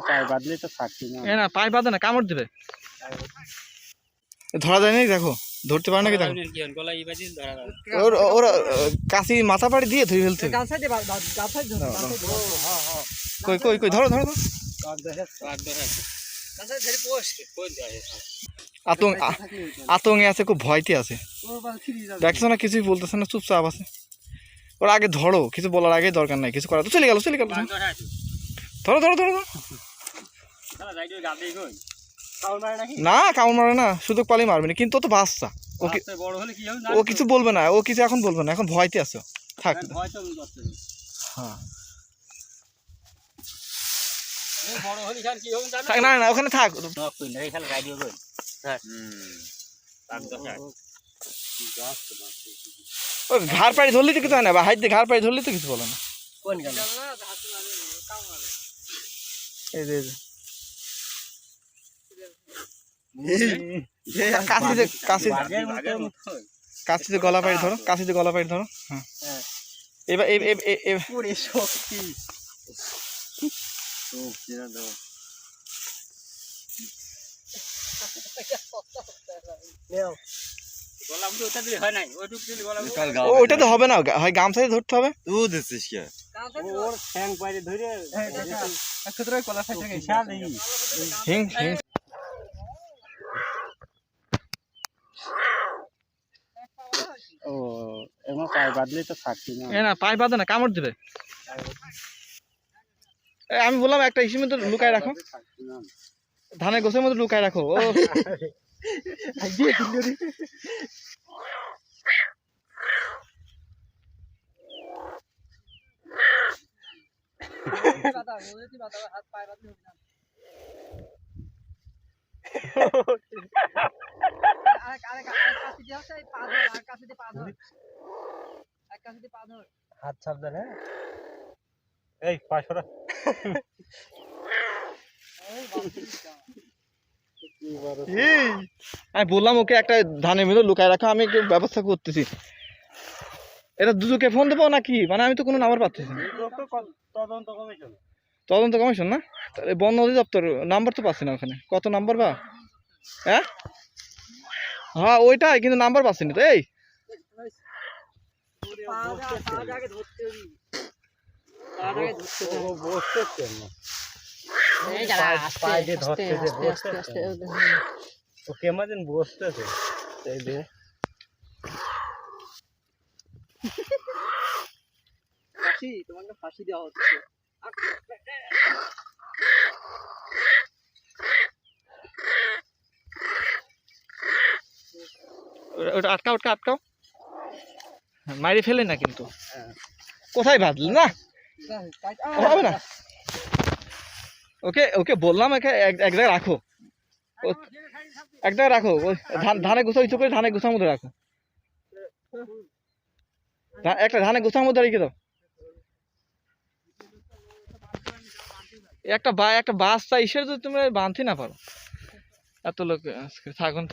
পায়ে বাঁধলে তো থাকছি না। না পায়ে বাঁধে না, কামড় দিবে। ধরা যায় না, দেখো ধরতে পারে নাকি দেখো। ওরা কাশি মাথা পাড়ি দিয়ে ধরে ফেলতে। কই কই কই ধরো ধরো। আতঙ্কে আছে, খুব ভয়তে আছে। দেখছো না, কিছুই বলতেছে না, চুপচাপ আছে। ওরা আগে ধরো, কিছু বলার আগে দরকার নাই, কিছু করা তো চলে গেল চলে গেল। ধরো ধরো ধরো। না কামড় মারে না, সুযোগ পালি মারবে না, কিন্তু ও তো বাচ্চা। ও কিছু বলবে না, ও কিছু এখন বলবে না, এখন ভয়তে আছে। থাক হ্যাঁ থাক, না না ওখানে থাক। ও ঘাড় পাড়ি ধরলে তো কিছু হয় না, বা হাইট দিয়ে ঘাড় পাড়ি ধরলে তো কিছু বলে না। কাশিতে গলা পাড়ি ধরো, কাশিতে গলা পাড়ি ধরো। হ্যাঁ এবার ওইটা তো হবে না, হয় গামছা দিয়ে ধরতে হবে। ও এমন পায়ে বাঁধলে তো থাকছি না। না পায়ে বাঁধে না, কামড় দিবে। আমি বললাম একটা ইসের মধ্যে লুকায় রাখো, ধানের গোছের মধ্যে লুকায় রাখো। ও হাত সাবধান। হ্যাঁ এই পাশরা আমি বললাম ওকে একটা ধানের মধ্যে লুকায় রাখো, আমি একটু ব্যবস্থা করতেছি। এটা দুজনকে ফোন দেবো নাকি, মানে আমি তো কোনো নাম্বার পাচ্ছি না। তদন্ত কমিশন না, বন অধিদপ্তর নাম্বার তো পাচ্ছি না ওখানে। কত নাম্বার বা? হ্যাঁ হ্যাঁ ওইটাই, কিন্তু নাম্বার পাচ্ছি না তো। এই কেমন বসতেছে তোমাকে ফাঁসি দেওয়া হচ্ছে। ওটা আটকাও আটকাও আটকাও, মারি ফেলে না কিন্তু। কোথায় বাঁধলি না, হবে না। ওকে ওকে বললাম একে এক জায়গায় রাখো, এক জায়গায় রাখো। ওই ধানে গুছা ইচ্ছু করে ধানে গুছার মধ্যে রাখো, একটা ধানে গুছার মধ্যে রেখে দাও। একটা বাচ্চা ইসের যদি তুমি বাঁধতে না পারো, এত লোক থাকুন।